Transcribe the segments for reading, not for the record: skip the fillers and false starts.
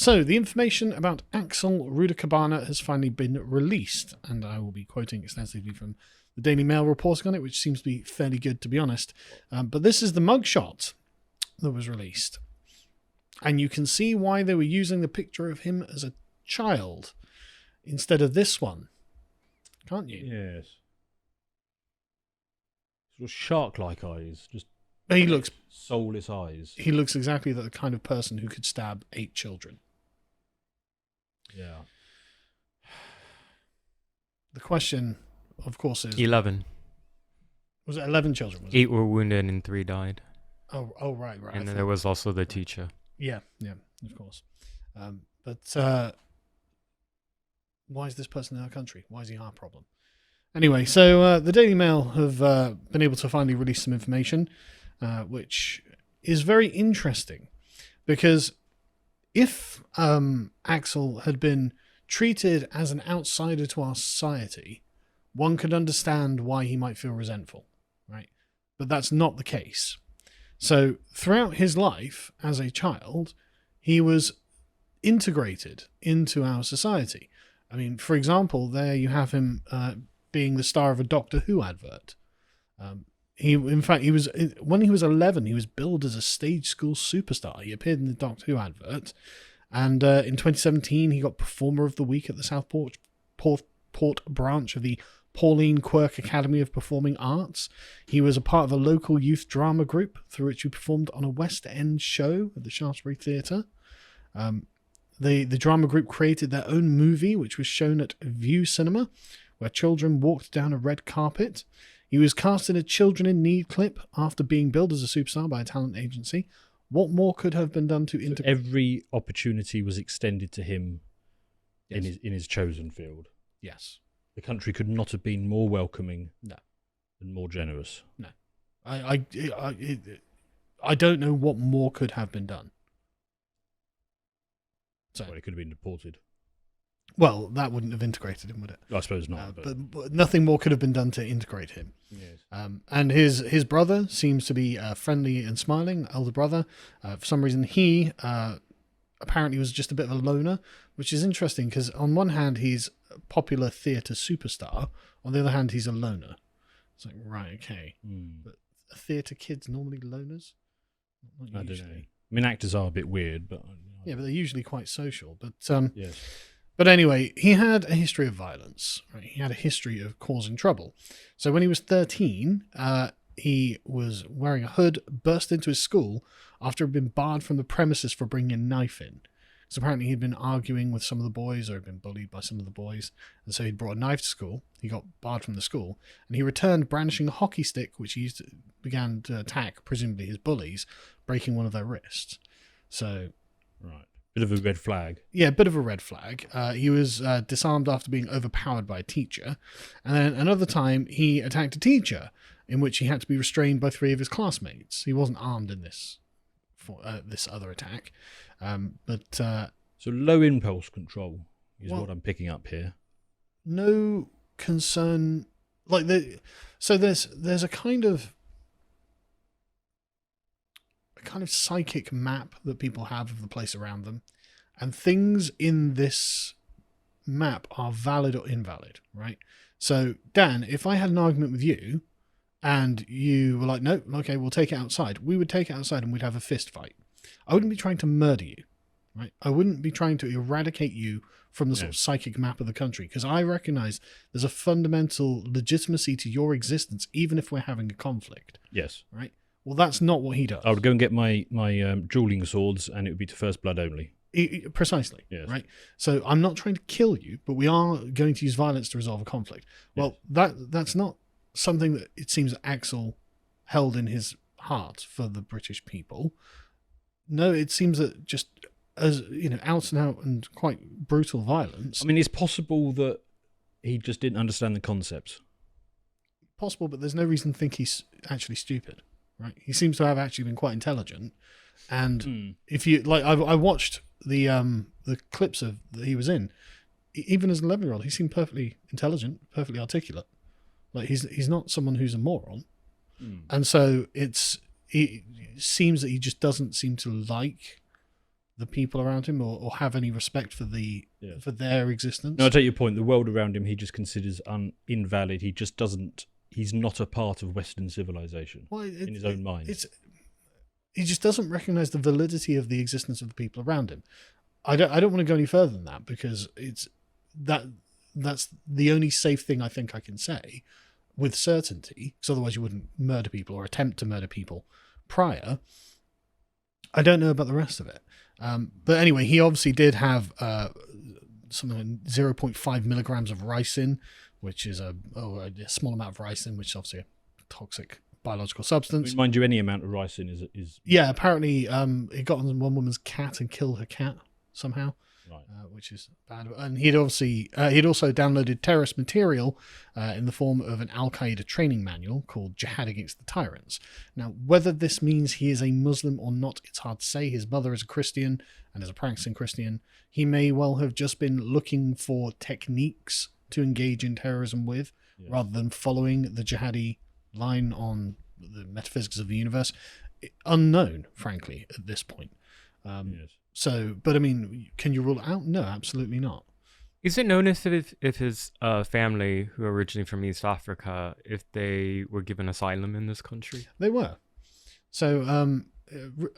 So, the information about Axel Rudakubana has finally been released, and I will be quoting extensively from the Daily Mail reporting on it, which seems to be fairly good, to be honest. But this is the mugshot that was released. And you can see why they were using the picture of him as a child instead of this one. Can't you? Yes. Sort of shark-like eyes. Just He looks soulless eyes. He looks exactly the kind of person who could stab 8 children. Yeah. The question, of course, is... 11. Was it 11 children? Was it? 8 were wounded and 3 died. Oh, right. And then there was also the teacher. Yeah, of course. But why is this person in our country? Why is he our problem? Anyway, so the Daily Mail have been able to finally release some information, which is very interesting, because if Axel had been treated as an outsider to our society, one could understand why he might feel resentful, right? But that's not the case. So throughout his life as a child, he was integrated into our society. I mean, for example, there you have him being the star of a Doctor Who advert. In fact, when he was 11, he was billed as a stage school superstar. He appeared in the Doctor Who advert, and in 2017, he got Performer of the Week at the Southport branch of the Pauline Quirk Academy of Performing Arts. He was a part of a local youth drama group through which he performed on a West End show at the Shaftesbury Theatre. The drama group created their own movie, which was shown at View Cinema, where children walked down a red carpet. He was cast in a Children in Need clip after being billed as a superstar by a talent agency. What more could have been done to integrate? Every opportunity was extended to him in his chosen field. Yes. The country could not have been more welcoming. No. And more generous. No. I don't know what more could have been done. So, well, he could have been deported. Well, that wouldn't have integrated him, would it? I suppose not. But nothing more could have been done to integrate him. Yes. And his brother seems to be friendly and smiling, elder brother. For some reason, he apparently was just a bit of a loner, which is interesting because on one hand, he's a popular theatre superstar. On the other hand, he's a loner. It's like, right, okay. But are theatre kids normally loners? I don't know. I mean, actors are a bit weird, but... Yeah, but they're usually quite social. But yes. But anyway, he had a history of violence. Right? He had a history of causing trouble. So when he was 13, he was wearing a hood, burst into his school after he'd been barred from the premises for bringing a knife in. So apparently he'd been arguing with some of the boys or had been bullied by some of the boys. And so he'd brought a knife to school. He got barred from the school. And he returned brandishing a hockey stick, which he began to attack, presumably his bullies, breaking one of their wrists. So... Right. Bit of a red flag. Yeah, a bit of a red flag. He was disarmed after being overpowered by a teacher. And then another time, he attacked a teacher, in which he had to be restrained by 3 of his classmates. He wasn't armed in this other attack. So low impulse control is what I'm picking up here. No concern... So there's a kind of psychic map that people have of the place around them, and things in this map are valid or invalid, right? So, Dan, if I had an argument with you and you were like, no, okay, we'll take it outside, we would take it outside and we'd have a fist fight. I wouldn't be trying to murder you, right? I wouldn't be trying to eradicate you from the sort of psychic map of the country, because I recognize there's a fundamental legitimacy to your existence, even if we're having a conflict. Yes. Right? Well, that's not what he does. I would go and get my dueling swords, and it would be to first blood only. Precisely. Yes. Right. So I'm not trying to kill you, but we are going to use violence to resolve a conflict. Well, that's not something that it seems Axel held in his heart for the British people. No, it seems that just as out and out and quite brutal violence. I mean, it's possible that he just didn't understand the concepts. Possible, but there's no reason to think he's actually stupid. Right, he seems to have actually been quite intelligent, and if you like, I watched the clips that he was in. Even as an 11-year-old, he seemed perfectly intelligent, perfectly articulate. Like he's not someone who's a moron, and so it seems that he just doesn't seem to like the people around him or have any respect for for their existence. No, I take your point. The world around him, he just considers invalid. He just doesn't. He's not a part of Western civilization in his own mind. He just doesn't recognize the validity of the existence of the people around him. I don't want to go any further than that, because that's the only safe thing I think I can say with certainty, because otherwise you wouldn't murder people or attempt to murder people prior. I don't know about the rest of it. But anyway, he obviously did have something like 0.5 milligrams of ricin, which is a small amount of ricin, which is obviously a toxic biological substance. Mind you, any amount of ricin is Yeah, apparently it got on one woman's cat and killed her cat somehow. right. Which is bad. And he'd also downloaded terrorist material in the form of an Al-Qaeda training manual called Jihad Against the Tyrants. Now, whether this means he is a Muslim or not, it's hard to say. His mother is a Christian and is a practicing Christian. He may well have just been looking for techniques to engage in terrorism with, rather than following the jihadi line on the metaphysics of the universe. Unknown, frankly, at this point. Yes. So, but I mean, can you rule it out? No, absolutely not. Is it known if his family, who are originally from East Africa, if they were given asylum in this country? They were. So,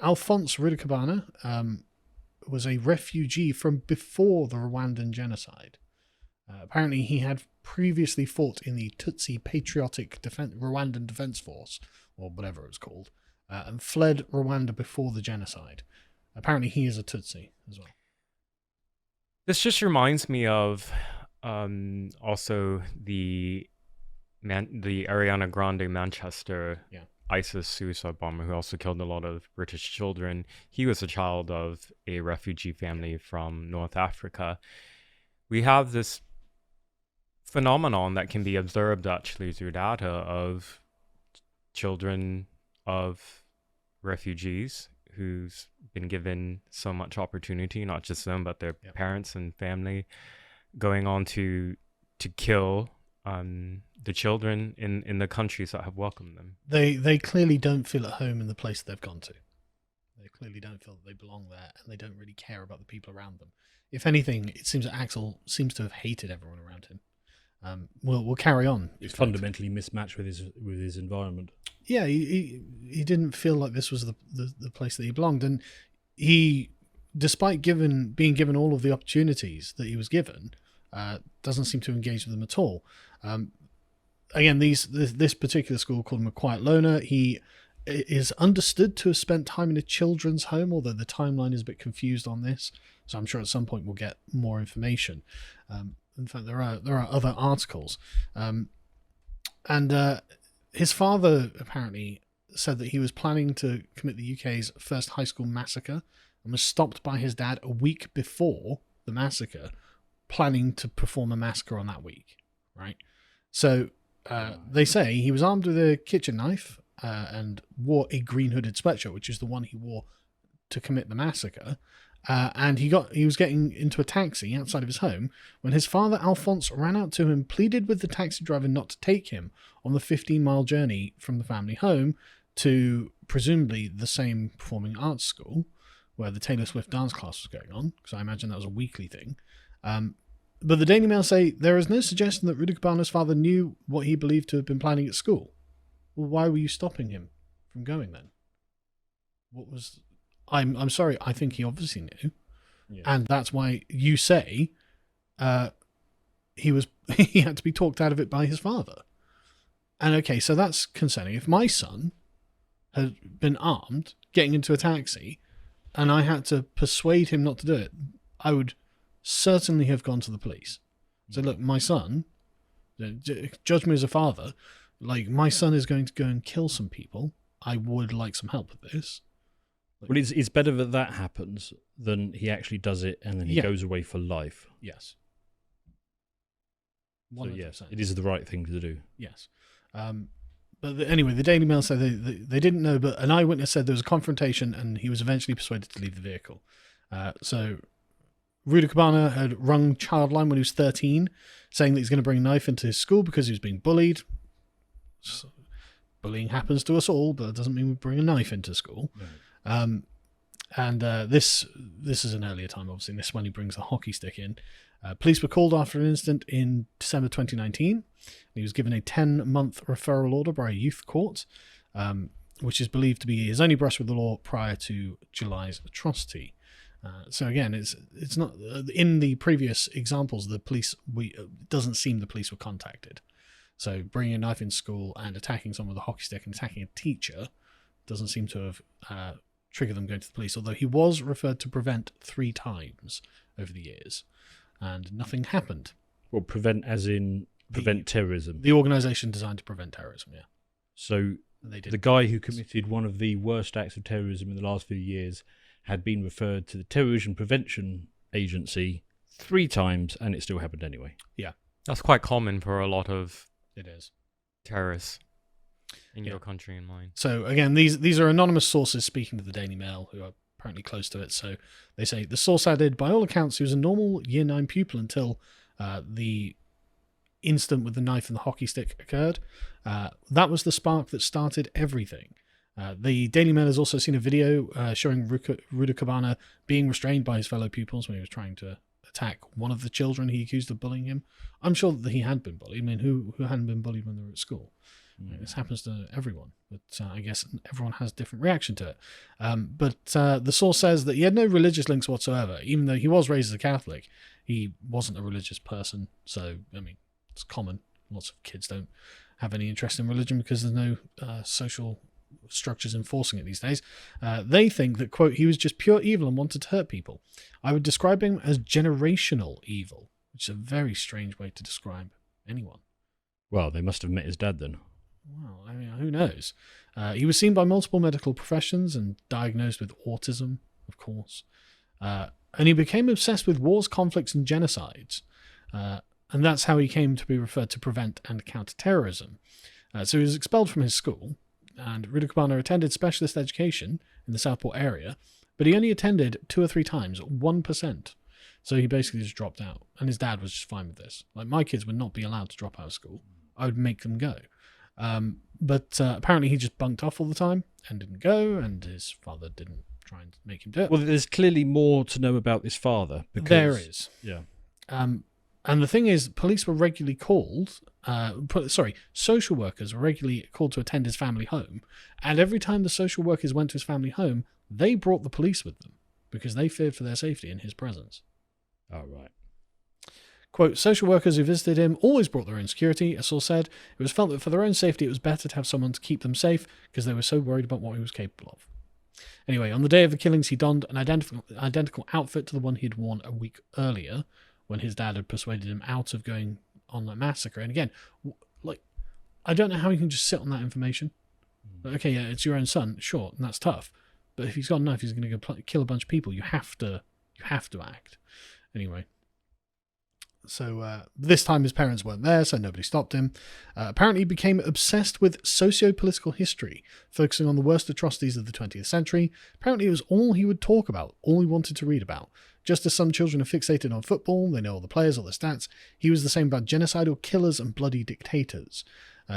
Alphonse Rudakubana was a refugee from before the Rwandan genocide. Apparently, he had previously fought in the Tutsi Patriotic Rwandan Defense Force, or whatever it was called, and fled Rwanda before the genocide. Apparently, he is a Tutsi as well. This just reminds me of also the Ariana Grande Manchester ISIS suicide bomber who also killed a lot of British children. He was a child of a refugee family from North Africa. We have this phenomenon that can be observed actually through data of children of refugees who's been given so much opportunity, not just them, but their parents and family, going on to kill the children in the countries that have welcomed them. They clearly don't feel at home in the place they've gone to. They clearly don't feel that they belong there, and they don't really care about the people around them. If anything, it seems that Axel seems to have hated everyone around him. We'll carry on. He's fundamentally mismatched with his environment. Yeah, he didn't feel like this was the place that he belonged, and he, despite being given all of the opportunities that he was given, doesn't seem to engage with them at all. Again, this particular school called him a quiet loner. He is understood to have spent time in a children's home, although the timeline is a bit confused on this. So I'm sure at some point we'll get more information. In fact, there are other articles, and his father apparently said that he was planning to commit the UK's first high school massacre and was stopped by his dad a week before the massacre, planning to perform a massacre on that week. Right, so they say he was armed with a kitchen knife and wore a green hooded sweatshirt, which is the one he wore to commit the massacre. And he was getting into a taxi outside of his home when his father, Alphonse, ran out to him, pleaded with the taxi driver not to take him on the 15-mile journey from the family home to presumably the same performing arts school where the Taylor Swift dance class was going on, because I imagine that was a weekly thing. But the Daily Mail say there is no suggestion that Rudakubana's father knew what he believed to have been planning at school. Well, why were you stopping him from going then? What was... I'm sorry, I think he obviously knew. Yeah. And that's why you say he had to be talked out of it by his father. And okay, so that's concerning. If my son had been armed, getting into a taxi, and I had to persuade him not to do it, I would certainly have gone to the police. So look, my son, judge me as a father, like my son is going to go and kill some people. I would like some help with this. Well, it's better that happens than he actually does it and then he goes away for life. Yes. 100%. So yes, it is the right thing to do. Yes. But anyway, the Daily Mail said they didn't know, but an eyewitness said there was a confrontation and he was eventually persuaded to leave the vehicle. So Rudakubana had rung Childline when he was 13, saying that he's going to bring a knife into his school because he was being bullied. So, bullying happens to us all, but it doesn't mean we bring a knife into school. No. And this is an earlier time, obviously. And this is when he brings the hockey stick in. Police were called after an incident in December 2019. He was given a 10-month referral order by a youth court, which is believed to be his only brush with the law prior to July's atrocity. So again, it's not in the previous examples. The police it doesn't seem the police were contacted. So bringing a knife in school and attacking someone with a hockey stick and attacking a teacher doesn't seem to have triggered them going to the police. Although he was referred to Prevent 3 times over the years, and nothing happened. Well, Prevent as in prevent terrorism. The organisation designed to prevent terrorism. Yeah. So the guy who committed one of the worst acts of terrorism in the last few years had been referred to the Terrorism Prevention Agency 3 times, and it still happened anyway. Yeah. That's quite common for a lot of terrorists in your country and mine. So again, these are anonymous sources speaking to the Daily Mail, who are apparently close to it. So they say the source added, by all accounts, he was a normal Year 9 pupil until the incident with the knife and the hockey stick occurred. That was the spark that started everything. The Daily Mail has also seen a video showing Rudakubana being restrained by his fellow pupils when he was trying to attack one of the children he accused of bullying him. I'm sure that he had been bullied. I mean, who hadn't been bullied when they were at school? This happens to everyone, but I guess everyone has a different reaction to it. But the source says that he had no religious links whatsoever. Even though he was raised as a Catholic, he wasn't a religious person. So, I mean, it's common. Lots of kids don't have any interest in religion because there's no social structures enforcing it these days. They think that, quote, he was just pure evil and wanted to hurt people. I would describe him as generational evil, which is a very strange way to describe anyone. Well, they must have met his dad then. Well, I mean, who knows? He was seen by multiple medical professions and diagnosed with autism, of course. And he became obsessed with wars, conflicts, and genocides. And that's how he came to be referred to prevent and counter terrorism. So he was expelled from his school, and Rudakubana attended specialist education in the Southport area, but he only attended 2 or 3 times, 1%. So he basically just dropped out, and his dad was just fine with this. Like, my kids would not be allowed to drop out of school. I would make them go. But apparently he just bunked off all the time and didn't go, and his father didn't try and make him do it. Well, there's clearly more to know about this father. Because, there is. Yeah. And the thing is, police were regularly called, social workers were regularly called to attend his family home. And every time the social workers went to his family home, they brought the police with them because they feared for their safety in his presence. Oh, right. Quote, social workers who visited him always brought their own security. A source said it was felt that for their own safety, it was better to have someone to keep them safe because they were so worried about what he was capable of. Anyway, on the day of the killings, he donned an identical outfit to the one he'd worn a week earlier, when his dad had persuaded him out of going on that massacre. And again, like, I don't know how he can just sit on that information. Okay, yeah, it's your own son, sure, and that's tough. But if he's got a knife, he's going to go kill a bunch of people. You have to act. Anyway. So this time his parents weren't there, so nobody stopped him. Apparently he became obsessed with socio-political history, focusing on the worst atrocities of the 20th century. Apparently it was all he would talk about, all he wanted to read about. Just as some children are fixated on football, they know all the players, all the stats, he was the same about genocidal killers and bloody dictators.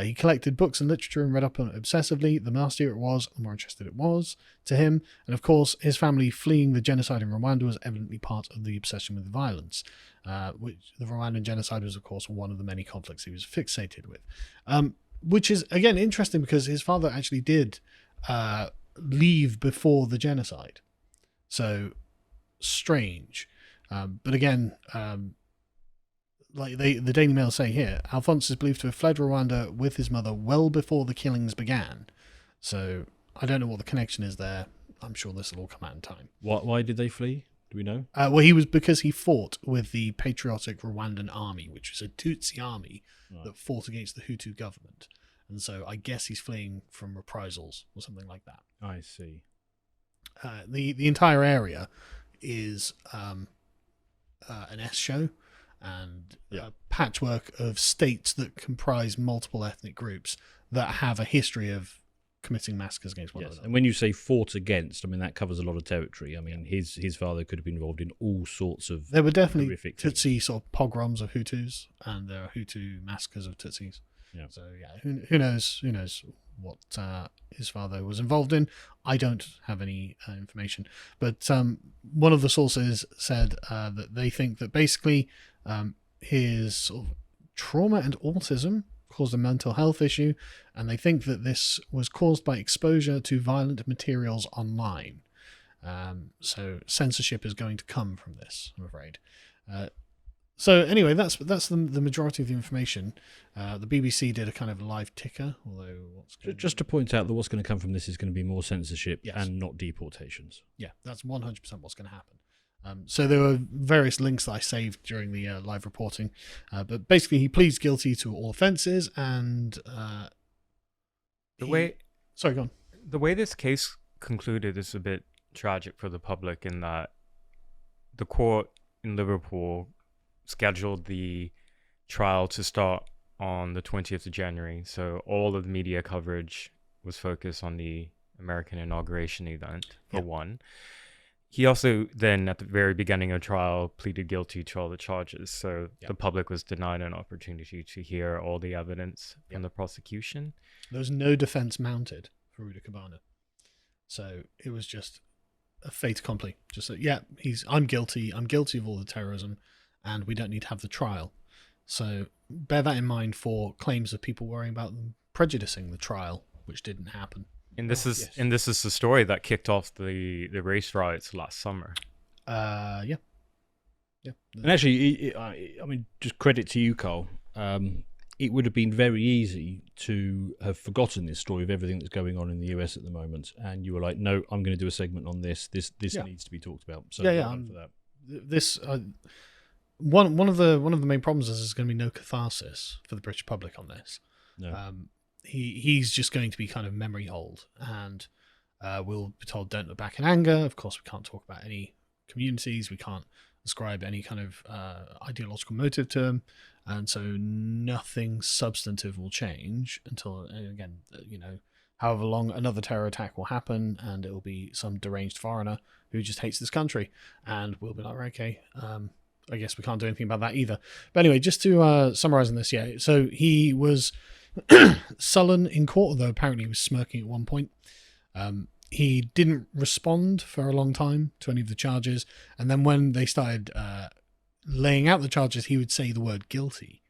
He collected books and literature and read up on it obsessively. The nastier it was, the more interested it was to him. And of course, his family fleeing the genocide in Rwanda was evidently part of the obsession with violence. Which the Rwandan genocide was, of course, one of the many conflicts he was fixated with. Which is, again, interesting because his father actually did leave before the genocide. So, strange. But again, like the Daily Mail say here, Alphonse is believed to have fled Rwanda with his mother well before the killings began. So, I don't know what the connection is there. I'm sure this will all come out in time. Why did they flee? Do we know? Well, because he fought with the patriotic Rwandan army, which was a Tutsi army that fought against the Hutu government. And so I guess he's fleeing from reprisals or something like that. I see. The entire area is an S show and a patchwork of states that comprise multiple ethnic groups that have a history of committing massacres against one another. And when you say fought against, I mean, that covers a lot of territory. I mean, his father could have been involved in all sorts of There were definitely Tutsi sort of pogroms of Hutus, and there are Hutu massacres of Tutsis. Yeah. So, yeah, who knows what his father was involved in. I don't have any information, but one of the sources said that they think that basically his sort of trauma and autism caused a mental health issue, and they think that this was caused by exposure to violent materials online. So censorship is going to come from this, I'm afraid. So anyway, that's the majority of the information. The BBC did a kind of live ticker, although just to point out that what's going to come from this is going to be more censorship, yes, and not deportations. Yeah, that's 100% what's going to happen. So there were various links that I saved during the live reporting, but basically he pleads guilty to all offences, and sorry, go on. The way this case concluded is a bit tragic for the public in that the court in Liverpool scheduled the trial to start on the 20th of January. So all of the media coverage was focused on the American inauguration event, for one. He also then, at the very beginning of trial, pleaded guilty to all the charges. So the public was denied an opportunity to hear all the evidence from the prosecution. There was no defense mounted for Rudakubana. So it was just a fait accompli. Just that, I'm guilty of all the terrorism, and we don't need to have the trial. So bear that in mind for claims of people worrying about them prejudicing the trial, which didn't happen. And this is the story that kicked off the race riots last summer. Yeah. And actually, I mean, just credit to you, Carl. It would have been very easy to have forgotten this story of everything that's going on in the US at the moment, and you were like, "No, I'm going to do a segment on this. This needs to be talked about." So for that. This one of the main problems is there's going to be no catharsis for the British public on this. No. He's just going to be kind of memory hold, and we'll be told don't look back in anger. Of course, we can't talk about any communities. We can't ascribe any kind of ideological motive to them, and so nothing substantive will change until, again, however long another terror attack will happen, and it will be some deranged foreigner who just hates this country, and we'll be like, okay, I guess we can't do anything about that either. But anyway, just to summarize on this, so he was sullen in court, although apparently he was smirking at one point. He didn't respond for a long time to any of the charges, and then when they started laying out the charges, he would say the word guilty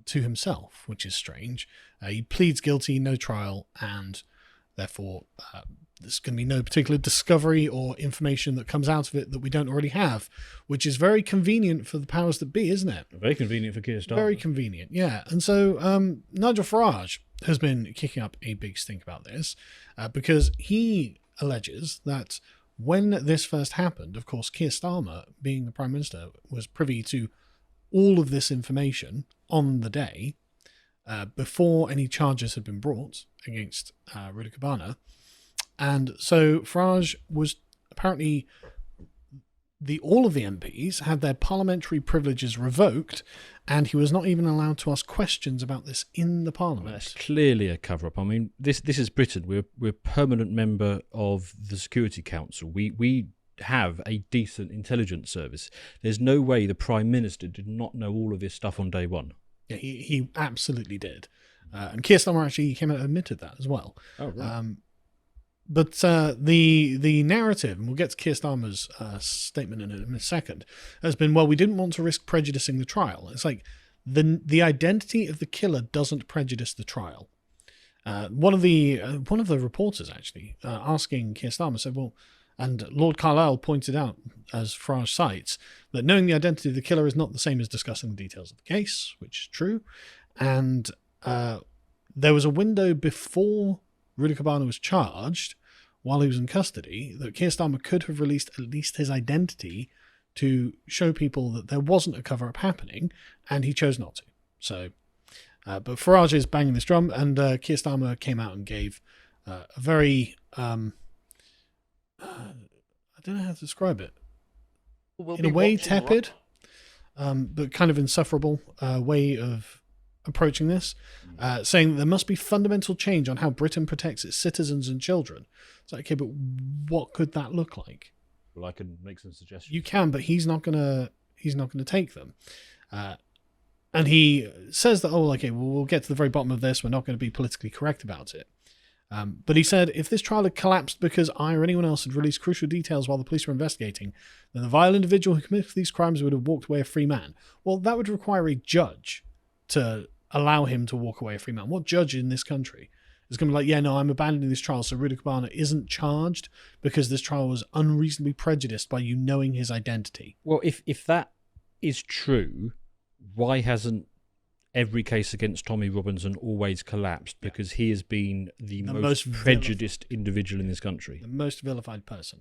to himself, which is strange. He pleads guilty, no trial, and therefore there's going to be no particular discovery or information that comes out of it that we don't already have, which is very convenient for the powers that be, isn't it? Very convenient for Keir Starmer. Very convenient, yeah. And so Nigel Farage has been kicking up a big stink about this because he alleges that when this first happened, of course, Keir Starmer, being the Prime Minister, was privy to all of this information on the day before any charges had been brought against Rudakubana. And so Farage was apparently, all of the MPs had their parliamentary privileges revoked, and he was not even allowed to ask questions about this in the Parliament. Well, that's clearly a cover-up. I mean, this is Britain. We're a permanent member of the Security Council. We have a decent intelligence service. There's no way the Prime Minister did not know all of this stuff on day one. Yeah, he absolutely did. And Keir Starmer actually came out and admitted that as well. Oh, right. But the narrative, and we'll get to Keir Starmer's statement in a second, has been, well, we didn't want to risk prejudicing the trial. It's like the identity of the killer doesn't prejudice the trial. One of the reporters actually asking Keir Starmer said, well, and Lord Carlisle pointed out, as Farage cites, that knowing the identity of the killer is not the same as discussing the details of the case, which is true. And there was a window before Rudakubana was charged, while he was in custody, that Keir Starmer could have released at least his identity to show people that there wasn't a cover-up happening, and he chose not to. So, but Farage is banging this drum, and Keir Starmer came out and gave a very, I don't know how to describe it, in a way tepid, but kind of insufferable way of approaching this, saying that there must be fundamental change on how Britain protects its citizens and children. It's like, okay, but what could that look like? Well, I can make some suggestions. You can, but he's not gonna take them. And he says that, okay, well, we'll get to the very bottom of this. We're not going to be politically correct about it. But he said, if this trial had collapsed because I or anyone else had released crucial details while the police were investigating, then the vile individual who committed these crimes would have walked away a free man. Well, that would require a judge to allow him to walk away a free man. What judge in this country is going to be like, yeah, no, I'm abandoning this trial so Rudakubana isn't charged because this trial was unreasonably prejudiced by you knowing his identity? Well, if that is true, why hasn't every case against Tommy Robinson always collapsed? Because he has been the most prejudiced individual in this country. The most vilified person.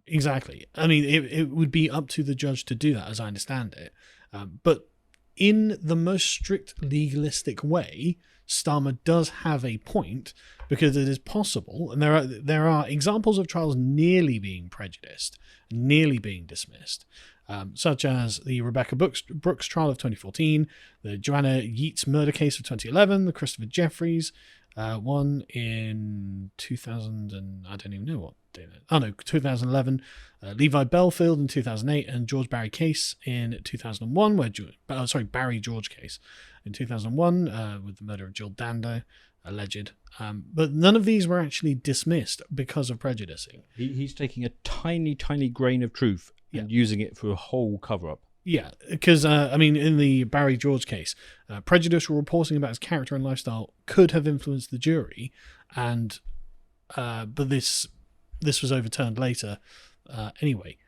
Exactly. I mean, it would be up to the judge to do that, as I understand it. But in the most strict legalistic way, Starmer does have a point, because it is possible, and there are examples of trials nearly being prejudiced, nearly being dismissed, such as the Rebecca Brooks trial of 2014, the Joanna Yeats murder case of 2011, the Christopher Jeffries one in 2000 and I don't even know what day that. Oh no, 2011, Levi Belfield in 2008, and George Barry case in 2001, Barry George case in 2001 with the murder of Jill Dando, alleged. But none of these were actually dismissed because of prejudicing. He's taking a tiny, tiny grain of truth and using it for a whole cover-up. Yeah, because, in the Barry George case, prejudicial reporting about his character and lifestyle could have influenced the jury, and but this was overturned later anyway.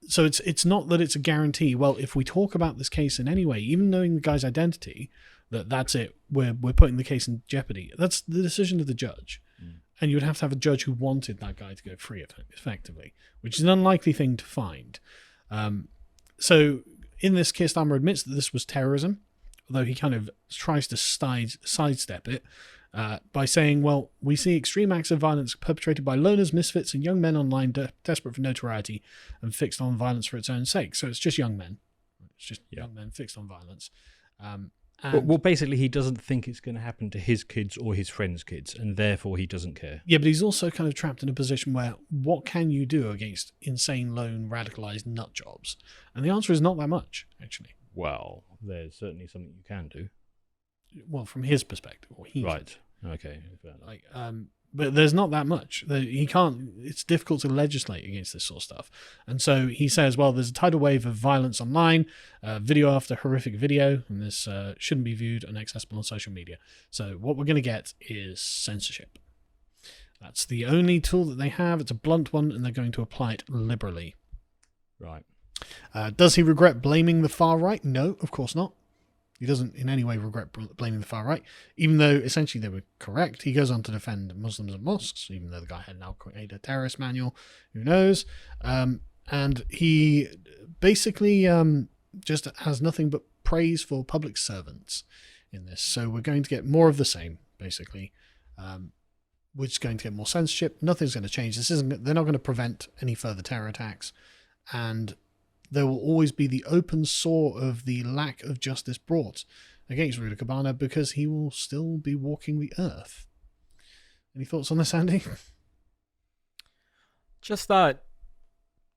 So it's not that it's a guarantee. Well, if we talk about this case in any way, even knowing the guy's identity, that's it, we're putting the case in jeopardy. That's the decision of the judge. And you would have to have a judge who wanted that guy to go free, effectively, which is an unlikely thing to find. So in this case, Starmer admits that this was terrorism, although he kind of tries to sidestep it by saying, well, we see extreme acts of violence perpetrated by loners, misfits, and young men online desperate for notoriety and fixed on violence for its own sake. So it's just young men. It's just young men fixed on violence. Well, basically, he doesn't think it's going to happen to his kids or his friends' kids, and therefore he doesn't care. Yeah, but he's also kind of trapped in a position where what can you do against insane, lone, radicalized nut jobs? And the answer is not that much, actually. Well, there's certainly something you can do. Well, from his perspective, or he right? Okay, but there's not that much. He can't. It's difficult to legislate against this sort of stuff. And so he says, well, there's a tidal wave of violence online, video after horrific video, and this shouldn't be viewed and accessible on social media. So what we're going to get is censorship. That's the only tool that they have. It's a blunt one, and they're going to apply it liberally. Right. Does he regret blaming the far right? No, of course not. He doesn't in any way regret blaming the far right, even though essentially they were correct. He goes on to defend Muslims and mosques, even though the guy had now created a terrorist manual. Who knows? And he basically just has nothing but praise for public servants in this. So we're going to get more of the same, basically. We're just going to get more censorship. Nothing's going to change. They're not going to prevent any further terror attacks. And there will always be the open sore of the lack of justice brought against Rudakubana, because he will still be walking the earth. Any thoughts on this, Andy? Just that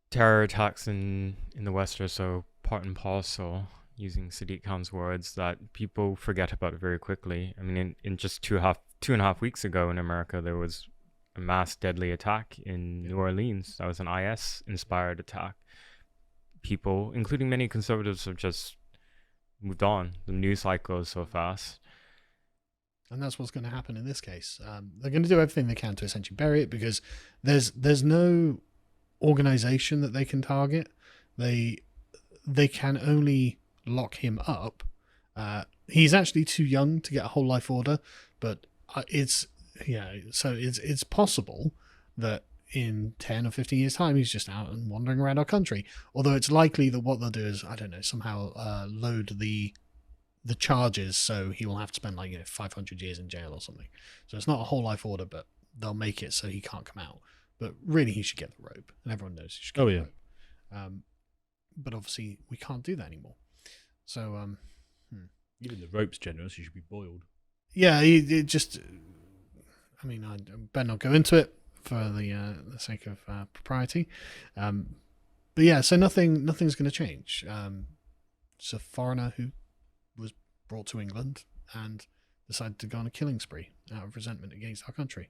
terror attacks in the West are so part and parcel, using Sadiq Khan's words, that people forget about it very quickly. I mean, in just 2.5 weeks ago in America, there was a mass deadly attack in New Orleans. That was an IS-inspired attack. People, including many conservatives, have just moved on. The news cycle is so fast. And that's what's going to happen in this case. They're going to do everything they can to essentially bury it, because there's no organization that they can target. They can only lock him up. He's actually too young to get a whole life order, but it's possible that in 10 or 15 years' time, he's just out and wandering around our country. Although it's likely that what they'll do is, I don't know, somehow load the charges, so he will have to spend 500 years in jail or something. So it's not a whole life order, but they'll make it so he can't come out. But really, he should get the rope, and everyone knows he should get the rope. But obviously, we can't do that anymore. So, even the rope's generous. He should be boiled. Yeah, it just. I mean, I better not go into it for the sake of propriety. But yeah, so nothing's going to change. It's a foreigner who was brought to England, and decided to go on a killing spree out of resentment against our country.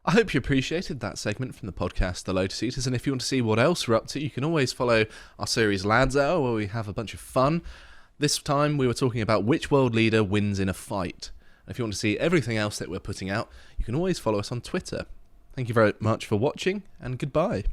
I hope you appreciated that segment from the podcast, The Lotus Eaters, and if you want to see what else we're up to, you can always follow our series Lads Hour, where we have a bunch of fun. This time we were talking about which world leader wins in a fight. And if you want to see everything else that we're putting out, you can always follow us on Twitter. Thank you very much for watching, and goodbye.